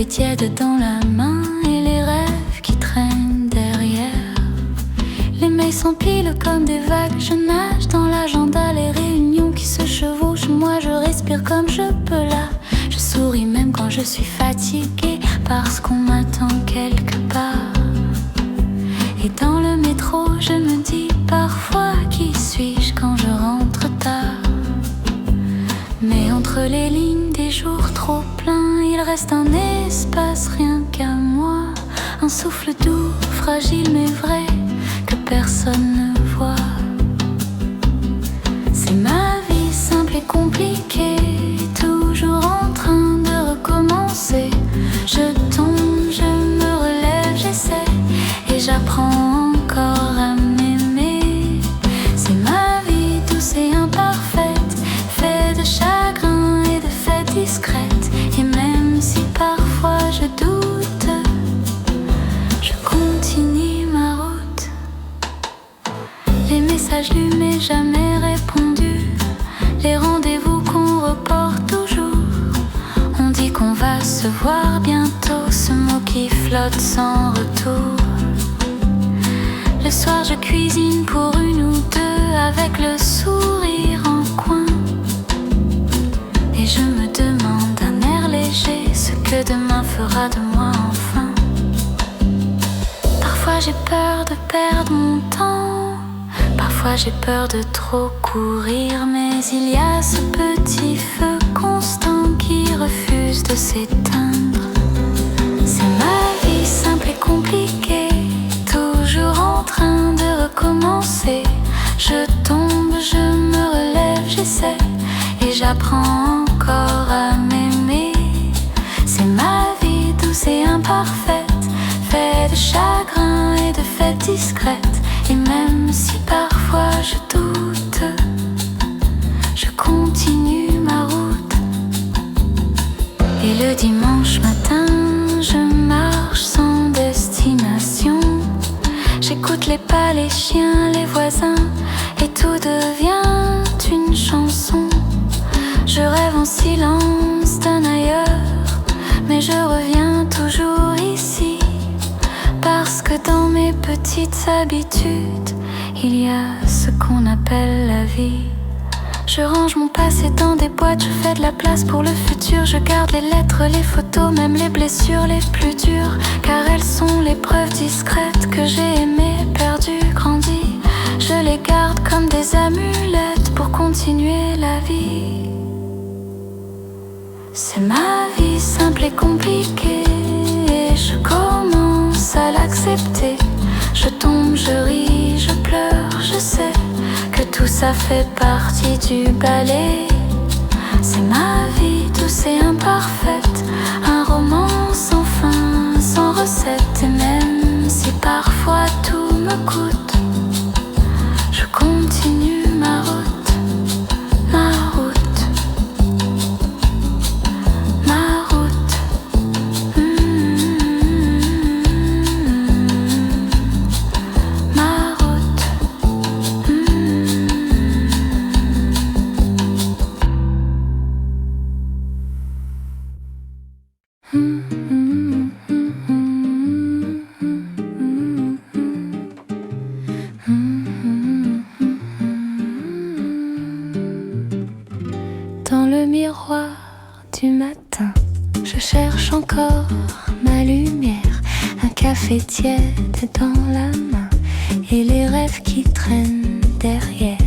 tiède dans la main et les rêves qui traînent derrière. Les mails s'empilent comme des vagues, je nage dans l'agenda, les réunions qui se chevauchent. Moi je respire comme je peux là. Je souris même quand je suis fatiguée, parce qu'on m'attend quelque part. Et dans le métro je me dis parfois, qui suis-je quand je rentre tard? Mais entre les lignes des jours trop pleins, il reste un espace rien qu'à moi. Un souffle doux, fragile mais vrai, que personne ne voit. C'est ma vie simple et compliquée, toujours en train de recommencer. Je tombe, je me relève, j'essaie, et j'apprends encore à m'aimer. C'est ma vie douce et imparfaite, faite de chagrin et de fêtes discrètes. Et même si parfois je doute, je continue ma route. Les messages lus mais jamais répondus, les rendez-vous qu'on reporte toujours. On dit qu'on va se voir bientôt, ce mot qui flotte sans retour. Le soir je cuisine pour une ou deux, avec le sourire en coin. Et je me demande d'un air léger, ce que demain fera de moi enfin. Parfois j'ai peur de perdre mon temps, parfois j'ai peur de trop courir. Mais il y a ce petit feu constant qui refuse de s'éteindre. C'est ma vie simple et compliquée, toujours en train de recommencer. Je tombe, je me relève, j'essaie, et j'apprends encore à m'aimer. C'est ma vie douce et imparfaite, faite de chagrin et de fêtes discrètes. Et même si parfois je doute, je continue ma route. Et le dimanche matin, je marche sans destination. J'écoute les pas, les chiens, les voisins, et tout devient une chanson. Je rêve en silence d'un ailleurs, mais je reviens toujours ici, parce que dans mes petites habitudes, il y a ce qu'on appelle la vie. Je range mon passé dans des boîtes, je fais de la place pour le futur. Je garde les lettres, les photos, même les blessures les plus dures, car elles sont les preuves discrètes que j'ai aimées, perdues, grandies. Je les garde comme des amulettes pour continuer la vie. C'est ma vie simple et compliquée, et je commence à l'accepter. Je tombe, je ris, je pleure, je sais que tout ça fait partie du ballet. C'est ma vie douce et imparfaite, un roman sans fin, sans recette. Et même si parfois tout me coûte, je continue ma route, ma route, ma route. Ma route. Dans le miroir du matin, je cherche encore ma lumière, un café tiède dans la main et les rêves qui traînent derrière.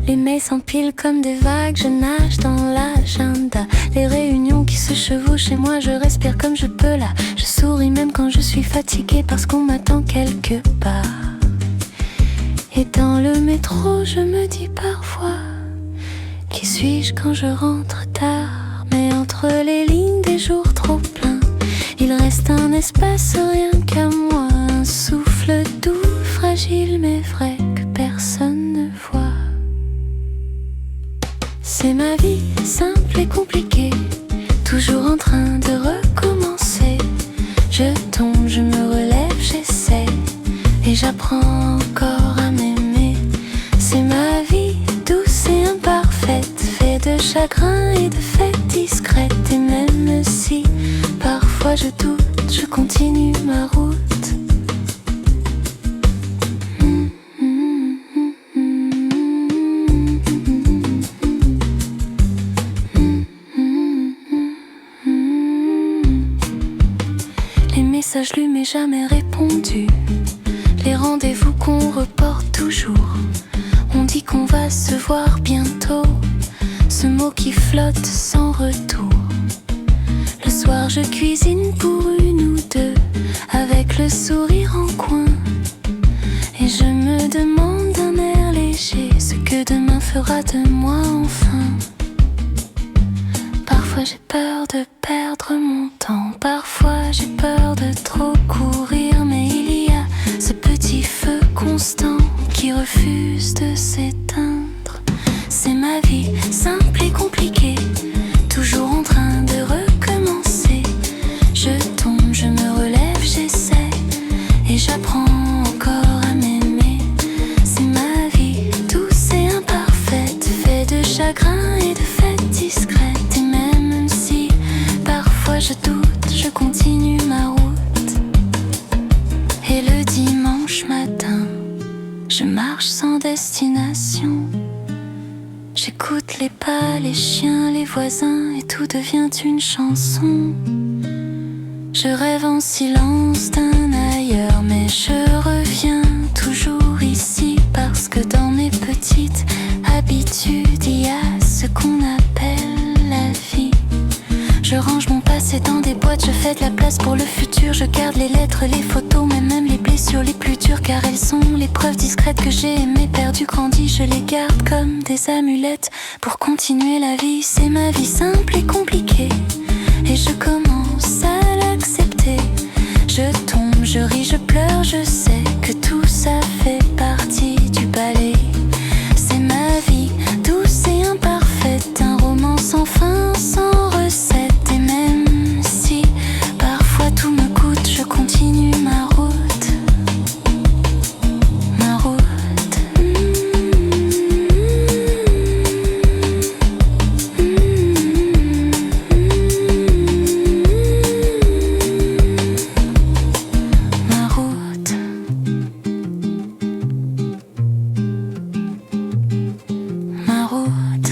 Les mails s'empilent comme des vagues, je nage dans l'agenda, les réunions qui se chevauchent et moi je respire comme je peux là. Je souris même quand je suis fatiguée, parce qu'on m'attend quelque part. Et dans le métro je me dis parfois, qui suis-je quand je rentre tard? Mais entre les lignes des jours trop pleins, il reste un espace rien qu'à moi. Un souffle doux, fragile mais vrai, que personne ne voit. C'est ma vie simple et compliquée, toujours en train de recommencer. Je tombe, je me relève, j'essaie, et j'apprends encore à m'aimer. C'est ma vie douce et imparfaite, faite de chagrin et de fêtes discrètes. Et même si Parfois je doute, je continue ma route. Les messages lus mais jamais répondus, les rendez-vous qu'on reporte toujours. On dit qu'on va se voir bientôt, ce mot qui flotte sans retour. Le soir je cuisine pour une ou deux, avec le sourire en coin. Et je me demande d'un air léger ce que demain fera de moi enfin. Parfois j'ai peur de perdre mon temps, parfois j'ai peur de trop courir. Mais il y a ce petit feu constant qui refuse de s'éteindre. C'est ma vie, simple et compliquée, toujours en train de recommencer. Je tombe, je me relève, j'essaie, et j'apprends encore à m'aimer. C'est ma vie, douce et imparfaite, faite de chagrin et de fêtes discrètes. Et même si parfois je doute, je continue ma route. Et le dimanche matin, je marche sans destination. J'écoute les pas, les chiens, les voisins, et tout devient une chanson. Je rêve en silence d'un ailleurs, mais je reviens toujours ici, parce que dans mes petites habitudes, il y a ce qu'on appelle la vie. Je range mon passé dans des boîtes, je fais de la place pour le futur. Je garde les lettres, les photos, mais même les blessures les plus dures, car elles sont les preuves discrètes que j'ai aimées, perdues, grandies. Je les garde comme des amulettes pour continuer la vie. C'est ma vie simple et compliquée, et je commence à l'accepter. Je tombe, je ris, je pleure, je sais que tout ça fait partie du ballet. C'est ma vie, douce et imparfaite, un roman sans fin, sans recette. Et même si parfois tout me coûte, je continue ma route. Ma route. Ma route. Ma route.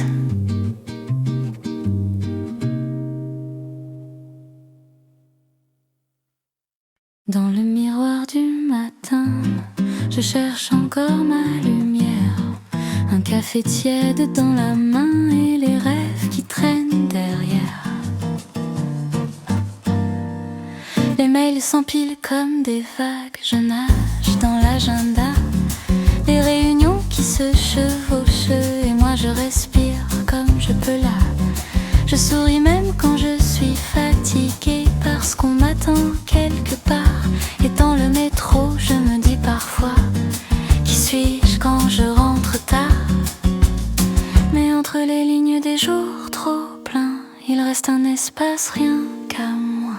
Dans le miroir du matin, je cherche encore ma lumière. Un café tiède dans la main et les rêves qui traînent derrière. Les mails s'empilent comme des vagues, je nage dans l'agenda. Les réunions qui se chevauchent et moi je respire comme je peux là. Je souris même quand je suis fatiguée, parce qu'on m'attend quelque part. Et dans le métro, je me dis parfois, qui suis-je quand je rentre tard? Mais entre les lignes des jours trop pleins, il reste un espace rien qu'à moi.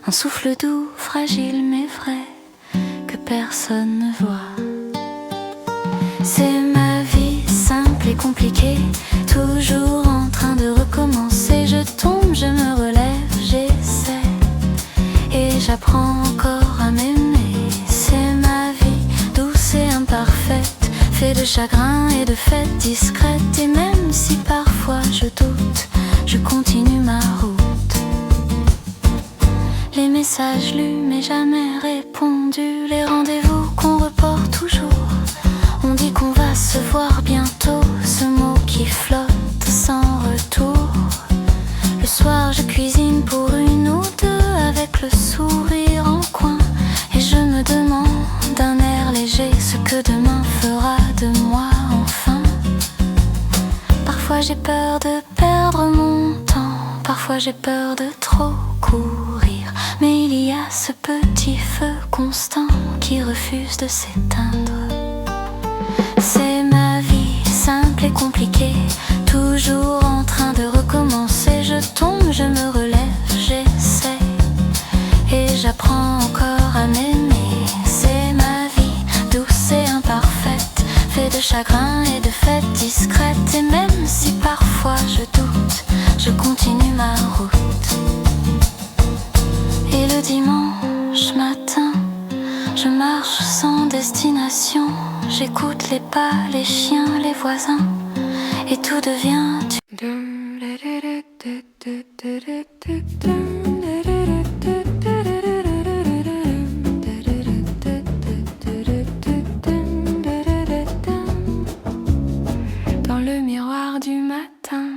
Un souffle doux, fragile mais vrai, que personne ne voit. C'est ma vie, simple et compliquée, toujours en train de recommencer. Je tombe, je me relève, j'essaie, et j'apprends encore à m'aimer. C'est ma vie, douce et imparfaite, faite de chagrin et de fêtes discrètes. Et même si parfois je doute, je continue ma route. Les messages lus mais jamais répondus, les rendez-vous qu'on reporte toujours. On dit qu'on va se voir bientôt, ce mot qui flotte sans retour. Le soir je cuisine pour une ou deux, avec le sourire en coin. Et je me demande d'un air léger ce que demain fera de moi enfin. Parfois j'ai peur de perdre mon temps, parfois j'ai peur de trop courir. Mais il y a ce petit feu constant qui refuse de s'éteindre. C'est ma vie, simple et compliquée, toujours en train de recommencer. Je tombe, je me relève, j'essaie, et j'apprends encore à m'aimer. C'est ma vie, douce et imparfaite, faite de chagrin et de fêtes discrètes. Et même si parfois je doute, je continue ma route. Et je marche sans destination. J'écoute les pas, les chiens, les voisins, et tout devient Dans le miroir du matin,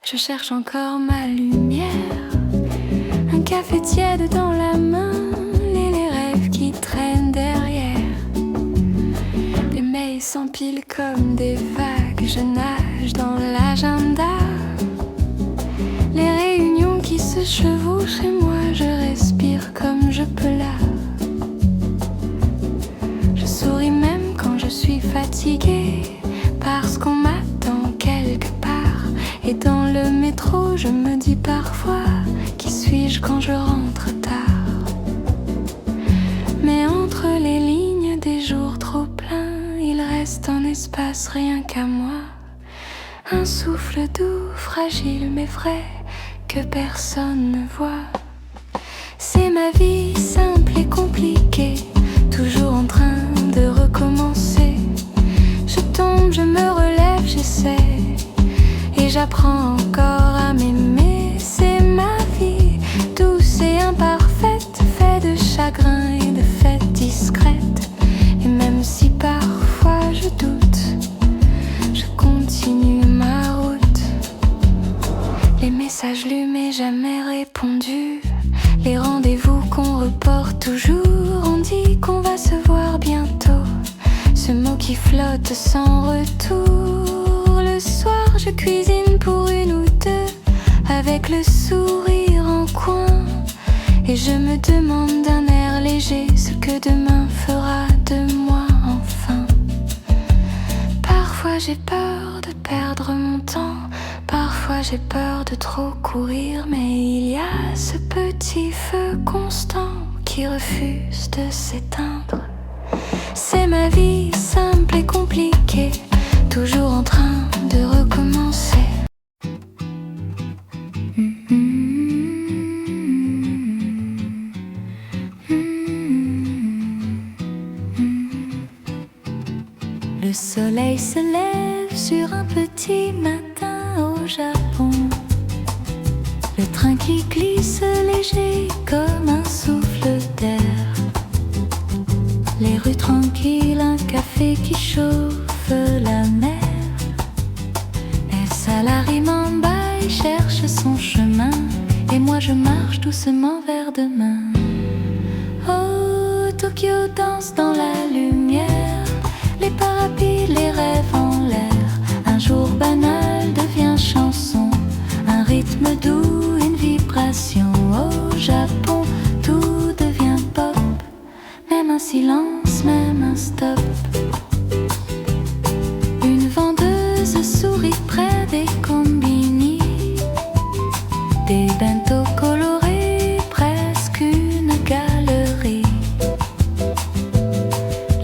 je cherche encore ma lumière. Un café tiède dans la main, les rêves qui traînent derrière. Des mails s'empilent comme des vagues, je nage dans l'agenda. Les réunions qui se chevauchent et moi je respire comme je peux là. Je souris même quand je suis fatiguée, parce qu'on m'attend quelque part. Et dans le métro je me dis parfois, qui suis-je quand je rentre tard? Mais entre les lignes des jours trop pleins, il reste un espace rien qu'à moi. Un souffle doux, fragile mais vrai, que personne ne voit. C'est ma vie simple et compliquée, toujours en train de recommencer. Je tombe, je me relève, j'essaie, et j'apprends encore à m'aimer. C'est ma vie, douce et imparfaite, faite de chagrin et de fêtes discrètes. Et même si parfois je doute, je continue ma route. Les messages lus mais jamais répondus, les rendez-vous qu'on reporte toujours. On dit qu'on va se voir bientôt, ce mot qui flotte sans retour. Le soir je cuisine pour une ou deux, avec le sourire en coin, et je me demande d'un air léger ce que demain fera de moi enfin. Parfois j'ai peur de perdre mon temps, parfois j'ai peur de trop courir, mais il y a ce petit feu constant qui refuse de s'éteindre. C'est ma vie simple et compliquée, toujours en train de recommencer. Le soleil se lève sur un petit matin au Japon. Le train qui glisse léger comme un souffle d'air. Les rues tranquilles, un café qui chauffe la mer. El salarié en bail cherche son chemin, et moi je marche doucement vers demain. Oh, Tokyo danse dans la lumière, les parapluies, les rêves en l'air. Un jour banal devient chanson, un rythme doux, une vibration. Au Japon, tout devient pop, même un silence, même un stop. Une vendeuse sourit près des combini, des bento colorés, presque une galerie.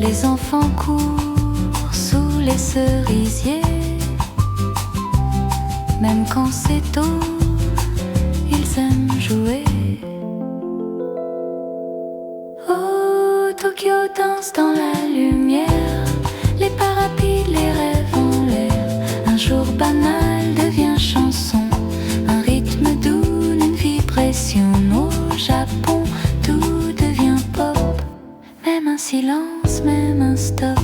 Les enfants courent sous les cerisiers, même quand c'est tôt, ils aiment jouer. Oh, Tokyo danse dans la lumière, les parapluies, les rêves en l'air. Un jour banal devient chanson, un rythme doux, une vibration. Au Japon, tout devient pop, même un silence, même un stop.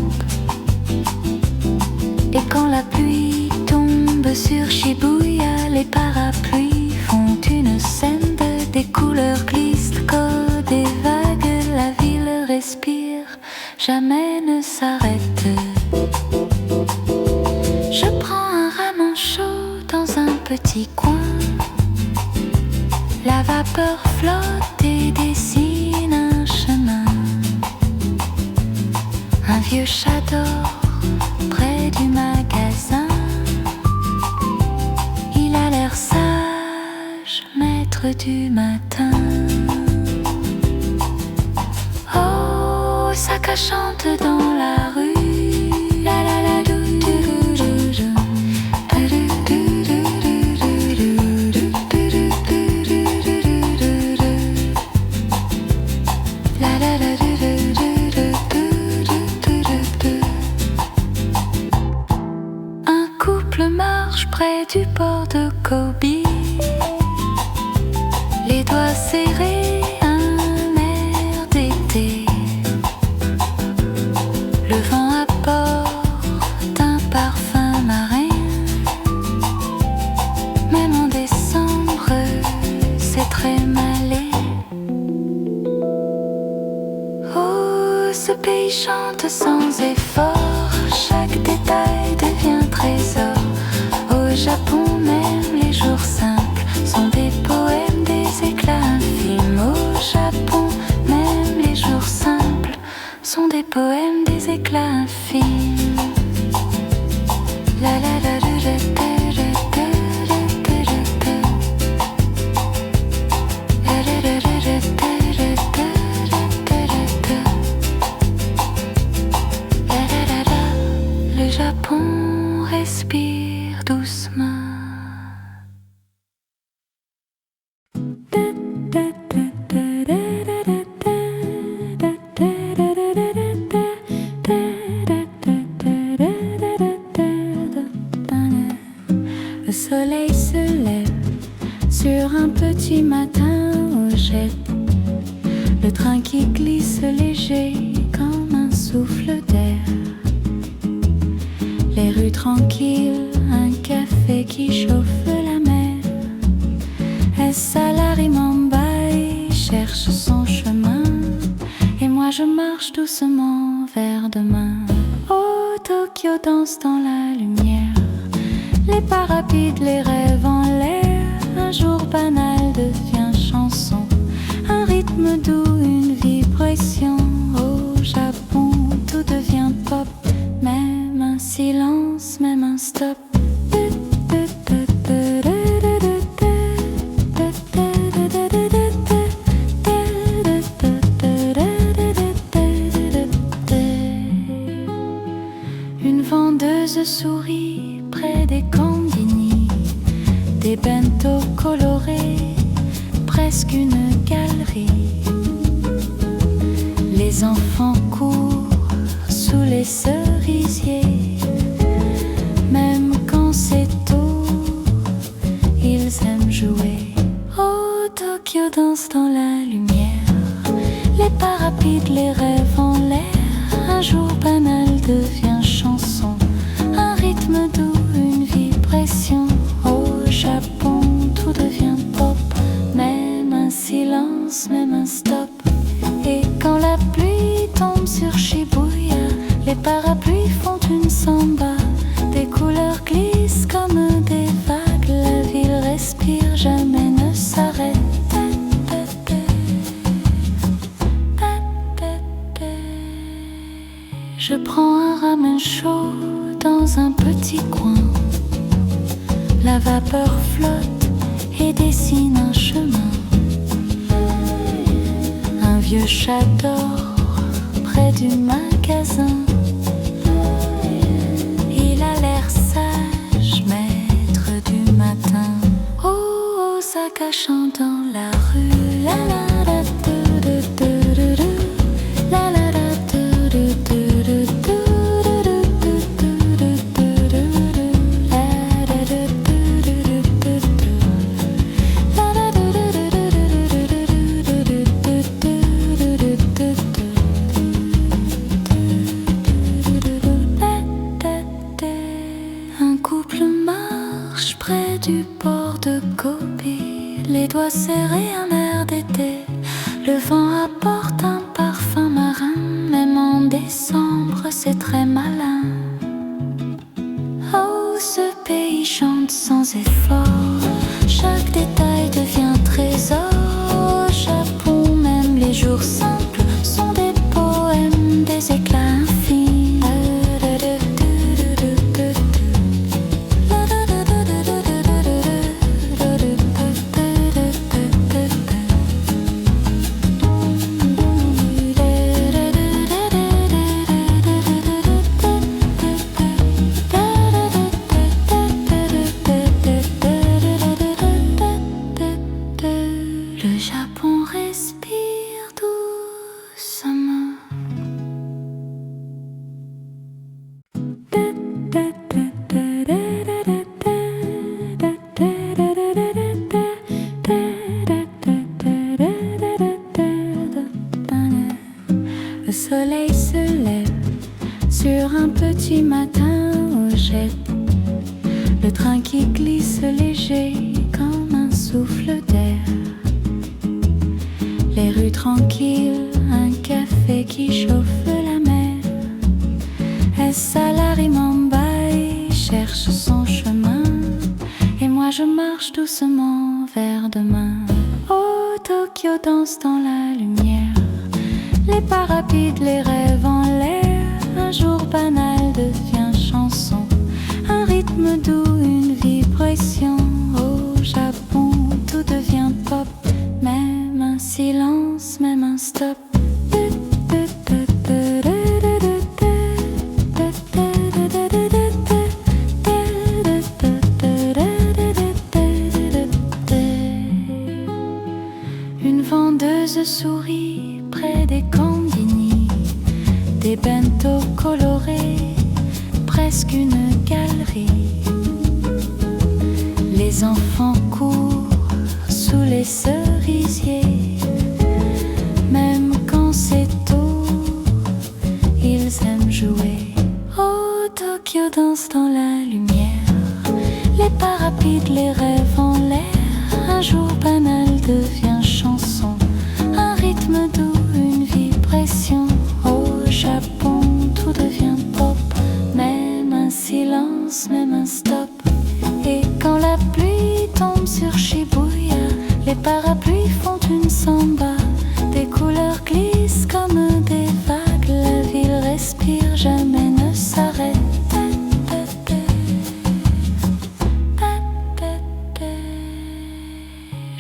Et quand la pluie tombe sur Shibuya, les parapluies font une scène de des couleurs glissent comme des vagues. La ville respire, jamais ne s'arrête. Je prends un ramen chaud dans un petit coin. La vapeur flotte et dessine un chemin. Un vieux chat dort près du magasin. Il a l'air sage, maître du matin. Oh, ça chante dans la rue. La la la dou dou dou dou. La la la dou dou. du port de Kobe, les doigts serrés, un air d'été. Le vent apporte un parfum marin. Même en décembre, c'est très malais. Oh, ce pays chante sans effort, chaque détail devient trésor. Au Japon, même les jours simples sont des poèmes, des éclats infimes. Au Japon, même les jours simples sont des poèmes, des éclats infimes. La la la la la la la la. Le Japon respire doucement. Le soleil se lève sur un petit matin au Japon. Le train qui glisse léger comme un souffle d'air. Les rues tranquilles, un café qui chauffe la mer. Salari Mumbai cherche son chemin. Et moi je marche doucement vers demain. Oh, Tokyo danse dans la lumière. Les pas rapides, les rêves en l'air. Un jour banal devient chanson. Un rythme doux, une vibration. Au Japon, tout devient pop. Même un silence, même un stop. Une vendeuse sourit près des combini, des bento colorés, presque une galerie. Les enfants courent sous les cerisiers, même quand c'est tôt, ils aiment jouer. Oh, Tokyo danse dans la lumière, les pas rapides, les rêves en l'air. Un jour banal devient chanson, un rythme doux, une vibration. Au Japon, tout devient pop, même un silence, même un stop. Et quand la pluie tombe sur Shibuya, les parapluies font une samba. Des couleurs glissent comme des vagues. La ville respire, jamais ne s'arrête. Je prends un ramen chaud dans un petit coin. La vapeur flotte et dessine un chemin. Un vieux chat dort près du magasin. Il a l'air sage, maître du matin. Oh, Osaka chante dans la rue. La la la de la la la du port de Kobe, les doigts serrés, un air d'été. Le vent apporte un parfum marin. Même en décembre, c'est très malin. Oh, ce pays chante sans effort. Chaque détail devient trésor. Au Japon, même les jours simples sont des poèmes, des éclats infimes. Le Japon respire doucement. Le soleil se lève sur un petit matin au jet. Le train qui glisse léger comme un souffle d'air. Les rues tranquilles, un café qui chauffe la mer. Est-ce la Rimambaï cherche son chemin. Et moi je marche doucement vers demain. Oh, Tokyo danse dans la lumière. Les pas rapides, les rêves en l'air. Un jour banal devient chanson. Un rythme doux, une vibration. Au Japon, tout devient pop. Même un silence, même un stop. Une vendeuse sourit près des combini, des bento colorés, presque une galerie. Les enfants courent sous les cerisiers. Même quand c'est tôt, ils aiment jouer. Oh, Tokyo danse dans la lumière. Les pas rapides, les rêves en l'air. Un jour banal devient chanson. Un rythme doux, une vibration. Au Japon, tout devient pop. Même un silence, même un stop. Et quand la pluie tombe sur Shibuya, les parapluies font une samba. Des couleurs glissent comme des vagues. La ville respire, jamais ne s'arrête.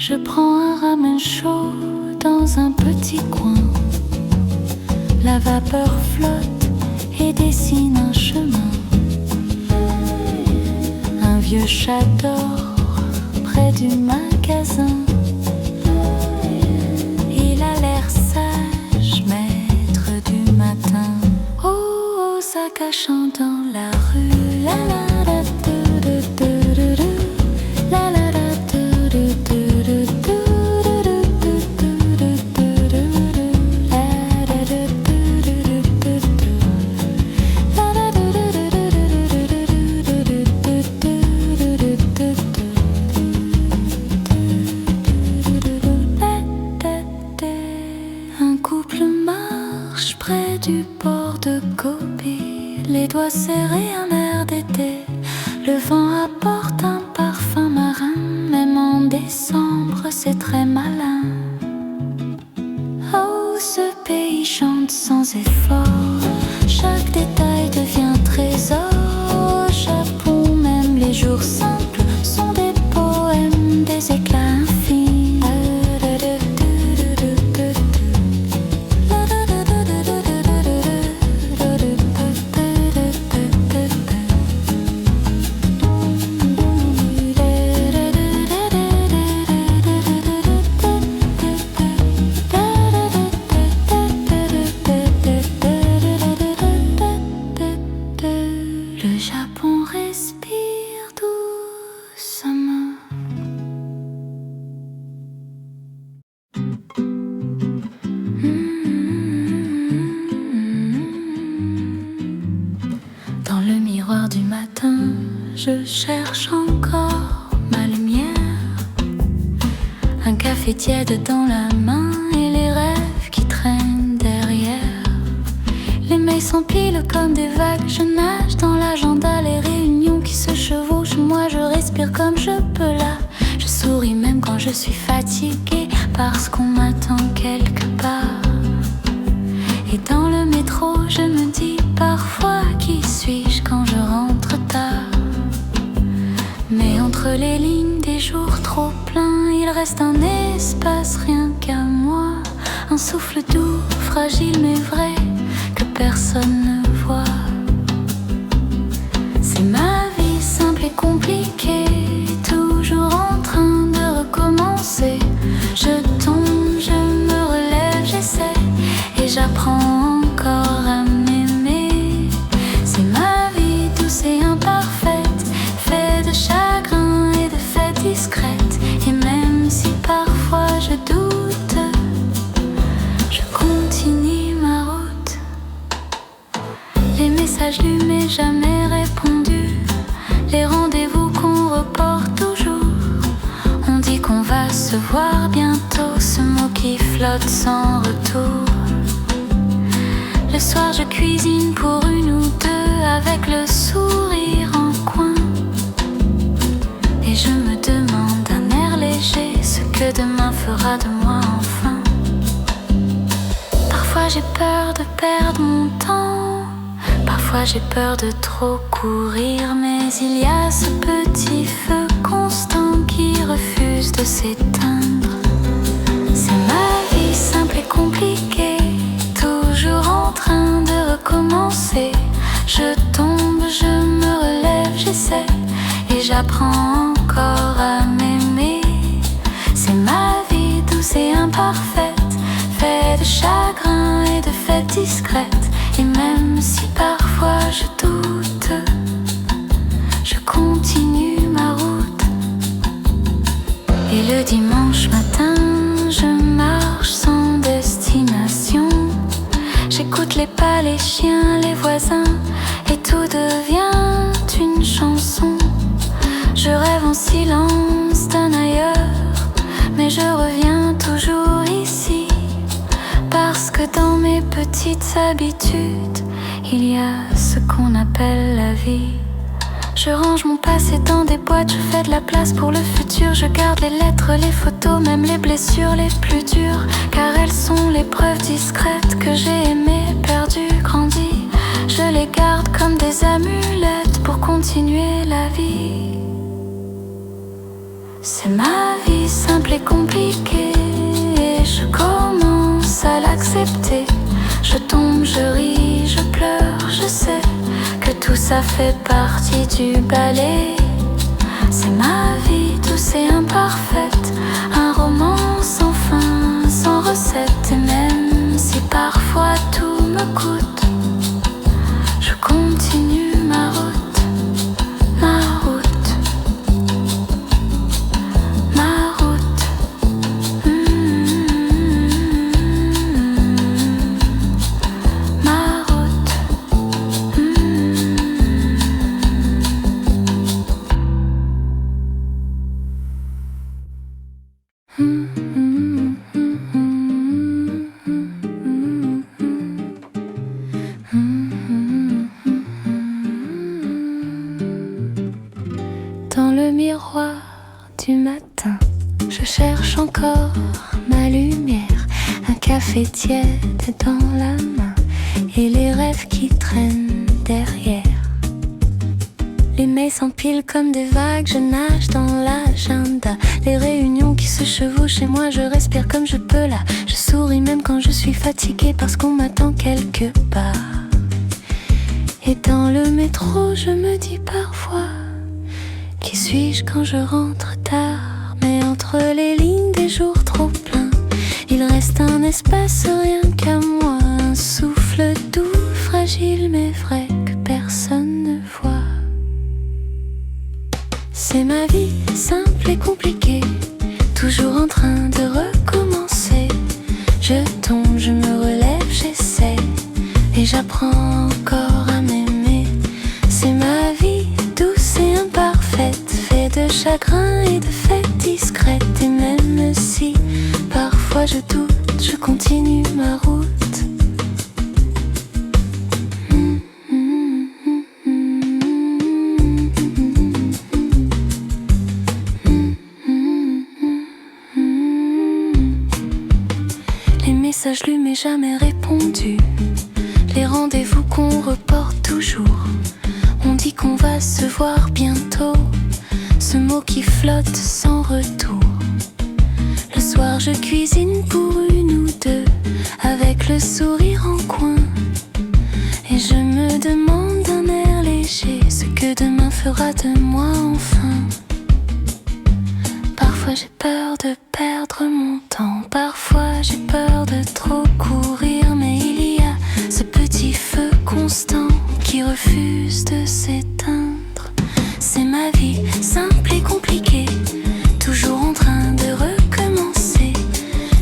Je prends un ramen chaud dans un petit coin. La vapeur flotte et dessine un chemin. Un vieux chat dort près du magasin. Il a l'air sage, maître du matin. Oh, Osaka chante dans la rue. La la la du, du, du, du, du. La la la du, du, du, du, du. Du port de Kobe, les doigts serrés, un air d'été. Le vent apporte un parfum marin. Même en décembre, c'est très malin. Oh, ce pays chante sans effort. Chaque détail devient trésor. Au Japon, même les jours simples sont des poèmes, des éclats infinis. Le Japon respire doucement. Dans le miroir du matin, je cherche encore ma lumière. Un café tiède dans la main et les rêves qui traînent derrière. Les mails s'empilent comme des vagues. Je nage dans l'agenda, les réunions qui se chevauchent. Moi je respire comme je peux là. Je souris même quand je suis fatiguée, parce qu'on m'attend quelque part. Et dans le métro je me dis parfois, qui suis-je quand je rentre tard? Mais entre les lignes des jours trop pleins, il reste un espace rien qu'à moi. Un souffle doux, fragile mais vrai, que personne ne voit. C'est ma vie simple et compliquée, toujours en train de recommencer. Je tombe, je me relève, j'essaie, et j'apprends encore à m'aimer. C'est ma vie douce et imparfaite, faite de chagrin et de fêtes discrètes. Et même si parfois je doute, flotte sans retour. Le soir je cuisine pour une ou deux avec le sourire en coin. Et je me demande d'un air léger ce que demain fera de moi enfin. Parfois j'ai peur de perdre mon temps, parfois j'ai peur de trop courir, mais il y a ce petit feu constant qui refuse de s'éteindre. C'est ma vie simple et compliquée, toujours en train de recommencer. Je tombe, je me relève, j'essaie et j'apprends encore à m'aimer. C'est ma vie douce et imparfaite, faite de chagrin et de fêtes discrètes. Et même si parfois je doute, je continue ma route. Et le dimanche matin, je marche sans destination. J'écoute les pas, les chiens, les voisins, et tout devient une chanson. Je rêve en silence d'un ailleurs, mais je reviens toujours ici. Parce que dans mes petites habitudes, il y a ce qu'on appelle la vie. Je range mon passé dans des boîtes, je fais de la place pour le futur. Je garde les lettres, les photos, même les blessures les plus dures, car elles sont les preuves discrètes que j'ai aimé, perdu, grandi. Je les garde comme des amulettes pour continuer la vie. C'est ma vie simple et compliquée, et je commence à l'accepter. Je tombe, je ris, je pleure, je sais que tout ça fait partie du ballet. C'est ma vie douce et imparfaite, un roman sans fin, sans recette. Et même si parfois tout me coûte, je continue ma route, ma route, ma route. Ma route. Dans le miroir du matin, je cherche encore ma lumière, un café tiède dans la main et les rêves qui traînent derrière. Les mails s'empilent comme des vagues, je nage dans l'agenda. Les réunions qui se chevauchent et moi je respire comme je peux là. Je souris même quand je suis fatiguée parce qu'on m'attend quelque part. Et dans le métro je me dis parfois, qui suis-je quand je rentre tard? Mais entre les lignes des jours trop pleins, il reste un espace rien qu'à moi, un souffle doux, fragile mais vrai que personne ne voit. C'est ma vie simple et compliquée, toujours en train de recommencer. Je tombe, je me relève, j'essaie et j'apprends encore à m'aimer. C'est ma vie douce et imparfaite, faite de chagrin et de fêtes discrètes. Et même si parfois je doute, je continue ma route. Les messages lus mais jamais répondus, les rendez-vous qu'on reporte toujours. On dit qu'on va se voir bientôt, ce mot qui flotte sans retour. Le soir je cuisine pour une ou deux, avec le sourire en coin. Et je me demande d'un air léger ce que demain fera de moi enfin. Parfois j'ai peur de perdre mon temps, parfois j'ai peur de trop courir, mais il y a ce petit feu constant qui refuse de s'éteindre. C'est ma vie simple et compliquée, toujours en train de recommencer.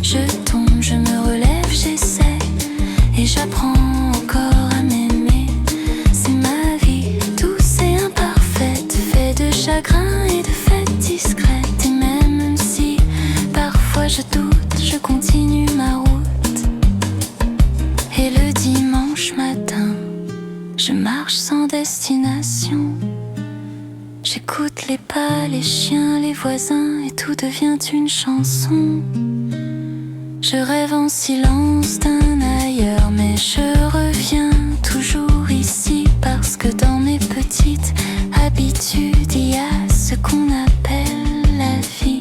Je tombe, je me relève, j'essaie et j'apprends encore à m'aimer. C'est ma vie douce et imparfaite, faite de chagrin et de fêtes discrètes. Et même si parfois je doute, je continue ma les pas, les chiens, les voisins, et tout devient une chanson. Je rêve en silence d'un ailleurs, mais je reviens toujours ici, parce que dans mes petites habitudes, il y a ce qu'on appelle la vie.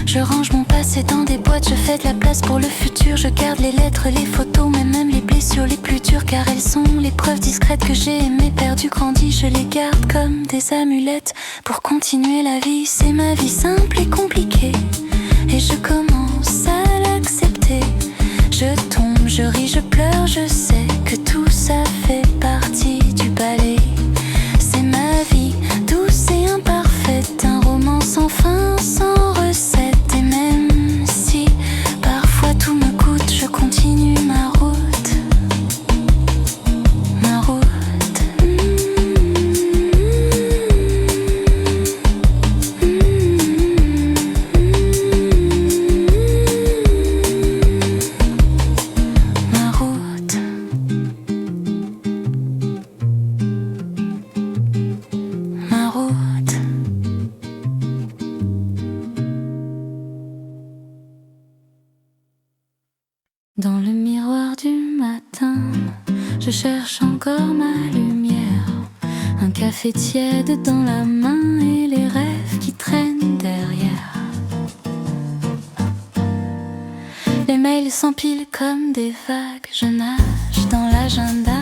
Je range mon passé dans des boîtes, je fais de la place pour le futur. Je garde les lettres, les photos, mais même les blessures les plus dures, car elles sont les preuves discrètes que j'ai aimées, perdues, grandies. Je les garde comme des amulettes pour continuer la vie. C'est ma vie simple et compliquée, et je commence à l'accepter. Je tombe, je ris, je pleure, je sais que tout ça fait partie du ballet. C'est ma vie, douce et imparfaite, un roman sans fin, sans recette. Et même si parfois tout me coûte, je continue ma route. Ma route. Ma route. Ma route. Dans le miroir du matin, je cherche encore ma lumière. Un café tiède dans la main et les rêves qui traînent derrière. Les mails s'empilent comme des vagues, je nage dans l'agenda.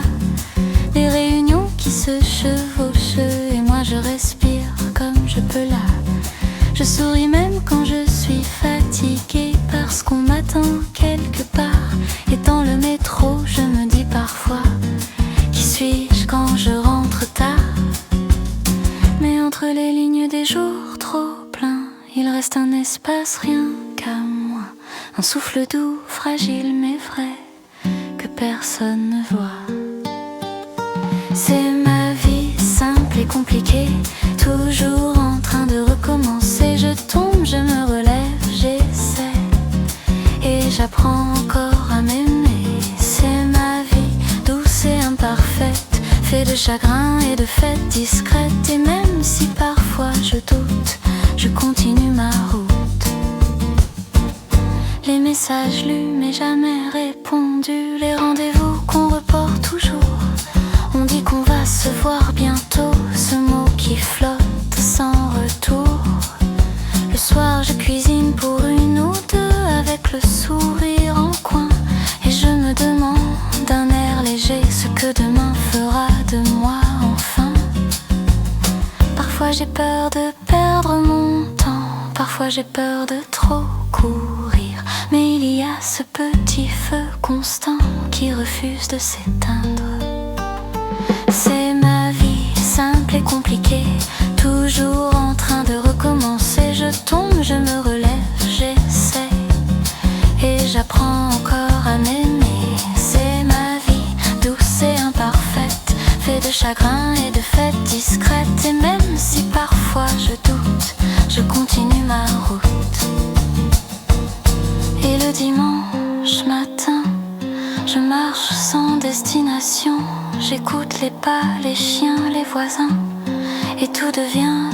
Les réunions qui se chevauchent et moi je respire comme je peux là. Je souris même quand je suis fatiguée, parce qu'on m'attend quelque part. Et dans le métro, je me dis parfois, qui suis-je quand je rentre tard? Mais entre les lignes des jours trop pleins, il reste un espace rien qu'à moi. Un souffle doux, fragile mais vrai, que personne ne voit. C'est ma vie simple et compliquée, toujours en train de recommencer. Je tombe, je me relève, j'essaie, et j'apprends encore à m'aimer. C'est ma vie douce et imparfaite, faite de chagrin et de fêtes discrètes. Et même si parfois je doute, je continue ma route. Les messages lus mais jamais répondus, les rendez-vous qu'on reporte toujours. On dit qu'on va se voir bientôt, ce mot qui flotte sans retour. Le soir je cuisine pour une ou deux, avec le sourire en coin, et je me demande d'un air léger ce que demain fera de moi enfin. Parfois j'ai peur de perdre mon temps, parfois j'ai peur de trop courir, mais il y a ce petit feu constant qui refuse de s'éteindre. C'est ma vie simple et compliquée, toujours en train de recommencer. Je tombe, je me relève, j'essaie, et j'apprends encore à m'aimer. C'est ma vie douce et imparfaite, faite de chagrin et de fêtes discrètes. Et même si parfois je doute, je continue ma route. Et le dimanche matin, je marche sans destination. J'écoute les pas, les chiens, les voisins, et tout devient